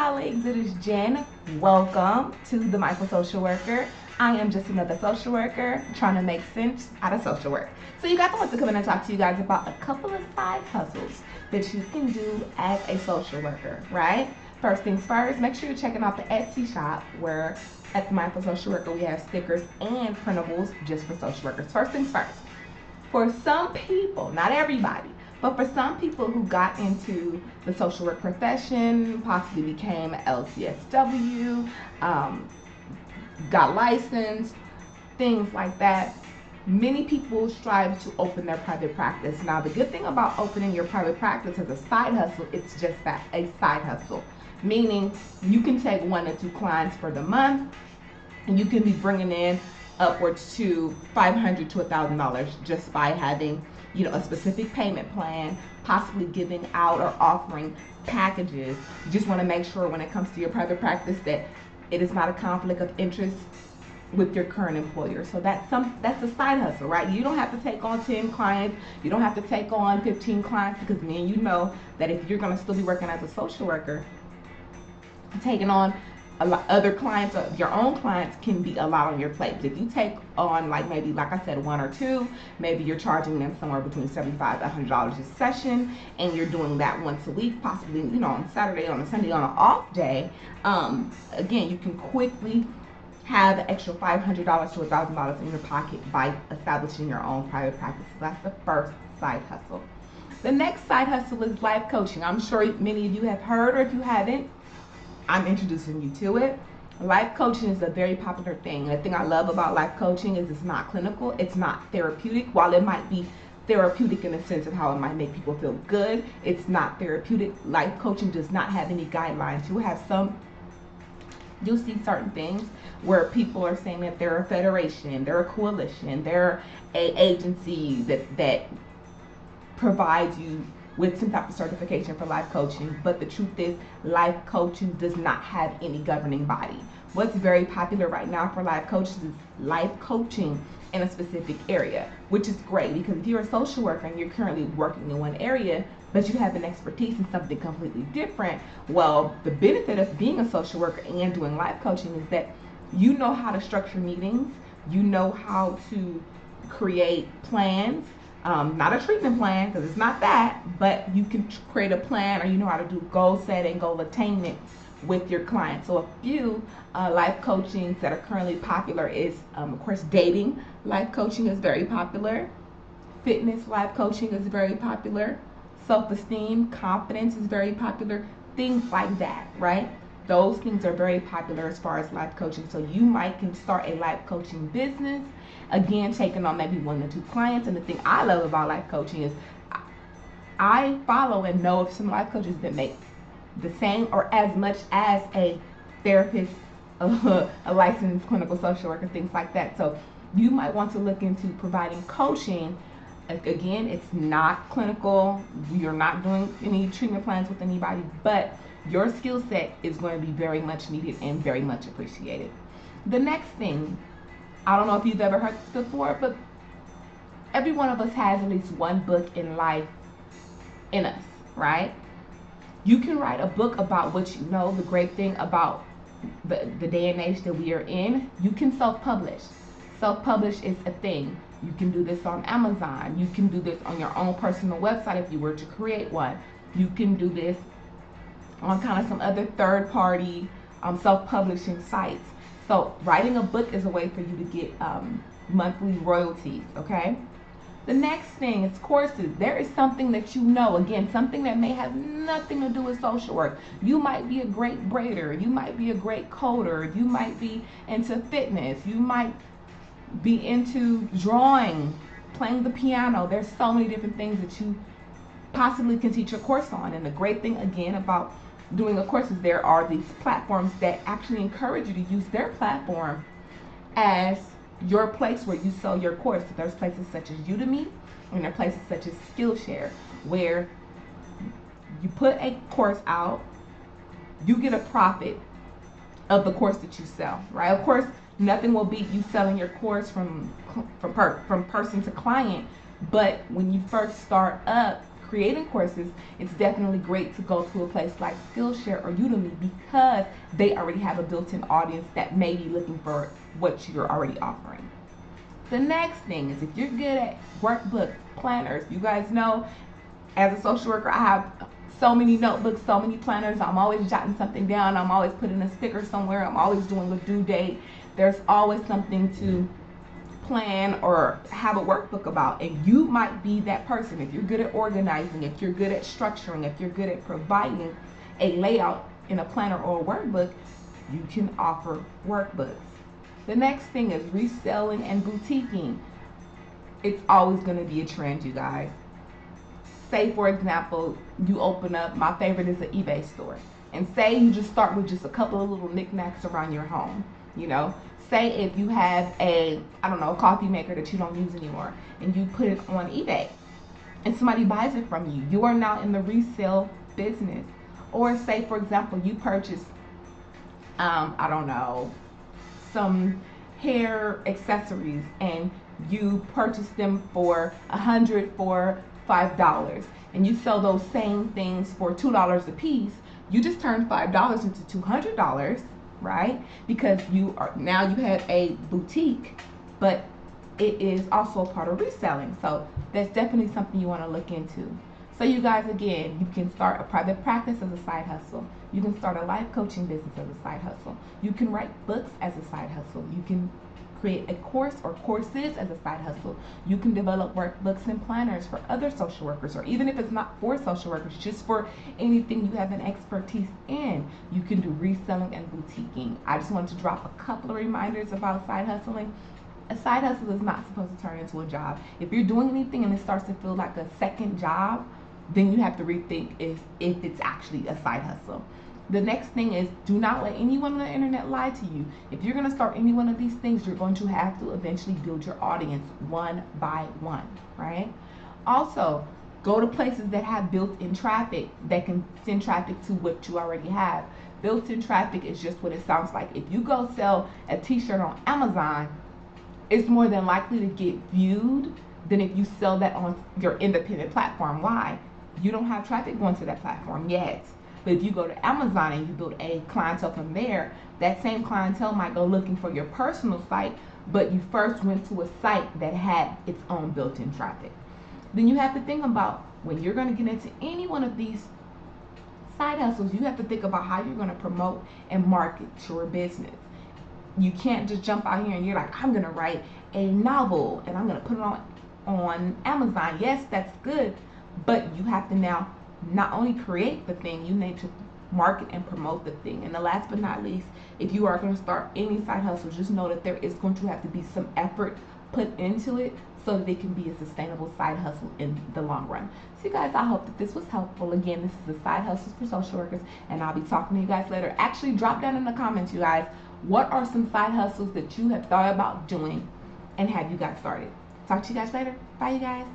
colleagues, it is Jen. Welcome to the Mindful Social Worker. I am just another social worker trying to make sense out of social work. So you guys want to come in and talk to you guys about a couple of side hustles that you can do as a social worker, right? First things first, make sure you're checking out the Etsy shop where at the Mindful Social Worker we have stickers and printables just for social workers. First things first, for some people, not everybody, but for some people who got into the social work profession, possibly became LCSW, got licensed, things like that, many people strive to open their private practice. Now, the good thing about opening your private practice as a side hustle, it's just that, a side hustle. Meaning you can take 1 or 2 clients for the month, and you can be bringing in upwards to $500 to $1,000 just by having, a specific payment plan, possibly giving out or offering packages. You just want to make sure when it comes to your private practice that it is not a conflict of interest with your current employer. So that's a side hustle, right? You don't have to take on 10 clients. You don't have to take on 15 clients, because me and you know that if you're going to still be working as a social worker, taking on other clients, or your own clients, can be a lot on your plate. If you take on maybe like I said 1 or 2, maybe you're charging them somewhere between $75 to $100 a session, and you're doing that once a week, possibly on Saturday, on a Sunday, on an off day. Again, you can quickly have an extra $500 to $1,000 in your pocket by establishing your own private practice. So that's the first side hustle. The next side hustle is life coaching. I'm sure many of you have heard, or if you haven't, I'm introducing you to it. Life coaching is a very popular thing. The thing I love about life coaching is it's not clinical, it's not therapeutic. While it might be therapeutic in the sense of how it might make people feel good, it's not therapeutic. Life coaching does not have any guidelines. You'll see certain things where people are saying that they're a federation, they're a coalition, they're an agency that provides you with some type of certification for life coaching, but the truth is life coaching does not have any governing body. What's very popular right now for life coaches is life coaching in a specific area, which is great, because if you're a social worker and you're currently working in one area, but you have an expertise in something completely different, well, the benefit of being a social worker and doing life coaching is that you know how to structure meetings, you know how to create plans, not a treatment plan, because it's not that, but you can create a plan, or you know how to do goal setting, goal attainment with your clients. So a few life coachings that are currently popular is, of course, dating life coaching is very popular, fitness life coaching is very popular, self-esteem, confidence is very popular, things like that, right? Those things are very popular as far as life coaching. So you can start a life coaching business, again, taking on maybe 1 or 2 clients. And the thing I love about life coaching is I follow and know of some life coaches that make the same or as much as a therapist, a licensed clinical social worker, things like that. So you might want to look into providing coaching. Again, it's not clinical. You're not doing any treatment plans with anybody, but your skill set is going to be very much needed and very much appreciated. The next thing, I don't know if you've ever heard this before, but every one of us has at least one book in life in us, right? You can write a book about what you know. The great thing about the day and age that we are in, you can self-publish. Self-publish is a thing. You can do this on Amazon. You can do this on your own personal website if you were to create one. You can do this on kind of some other third-party self-publishing sites. So writing a book is a way for you to get monthly royalties, okay? The next thing is courses. There is something that you know, again, something that may have nothing to do with social work. You might be a great braider. You might be a great coder. You might be into fitness. You might be into drawing, playing the piano. There's so many different things that you possibly can teach a course on. And the great thing, again, about doing a course is there are these platforms that actually encourage you to use their platform as your place where you sell your course. So there's places such as Udemy, and there are places such as Skillshare, where you put a course out, you get a profit of the course that you sell, right? Of course, nothing will beat you selling your course from person to client, but when you first start up creating courses, it's definitely great to go to a place like Skillshare or Udemy because they already have a built-in audience that may be looking for what you're already offering. The next thing is if you're good at workbooks, planners, you guys know as a social worker, I have so many notebooks, so many planners. I'm always jotting something down. I'm always putting a sticker somewhere. I'm always doing a due date. There's always something to plan or have a workbook about. And you might be that person. If you're good at organizing, if you're good at structuring, if you're good at providing a layout in a planner or a workbook, you can offer workbooks. The next thing is reselling and boutiquing. It's always going to be a trend, you guys. Say, for example, you open up, my favorite is an eBay store. And say you just start with just a couple of little knickknacks around your home, you know. Say if you have a coffee maker that you don't use anymore and you put it on eBay and somebody buys it from you, you are now in the resale business. Or say, for example, you purchase, some hair accessories and you purchase them for $100 for $5 and you sell those same things for $2 a piece. You just turned $5 into $200, right? Because you had a boutique, but it is also part of reselling. So that's definitely something you want to look into. So you guys, again, you can start a private practice as a side hustle. You can start a life coaching business as a side hustle. You can write books as a side hustle. You can create a course or courses as a side hustle. You can develop workbooks and planners for other social workers, or even if it's not for social workers, just for anything you have an expertise in. You can do reselling and boutiquing. I just wanted to drop a couple of reminders about side hustling. A side hustle is not supposed to turn into a job. If you're doing anything and it starts to feel like a second job, then you have to rethink if it's actually a side hustle. The next thing is, do not let anyone on the internet lie to you. If you're going to start any one of these things, you're going to have to eventually build your audience one by one, right? Also, go to places that have built-in traffic that can send traffic to what you already have. Built-in traffic is just what it sounds like. If you go sell a t-shirt on Amazon, it's more than likely to get viewed than if you sell that on your independent platform. Why? You don't have traffic going to that platform yet. But if you go to Amazon and you build a clientele from there, that same clientele might go looking for your personal site, but you first went to a site that had its own built-in traffic. Then you have to think about, when you're going to get into any one of these side hustles, you have to think about how you're going to promote and market your business. You can't just jump out here and you're like, I'm going to write a novel and I'm going to put it on Amazon. Yes, that's good, but you have to now not only create the thing, you need to market and promote the thing. And the last but not least, if you are going to start any side hustle, just know that there is going to have to be some effort put into it so that it can be a sustainable side hustle in the long run. So you guys, I hope that this was helpful. Again, this is the Side Hustles for Social Workers, and I'll be talking to you guys later. Actually, drop down in the comments, you guys, what are some side hustles that you have thought about doing and have you got started? Talk to you guys later. Bye, you guys.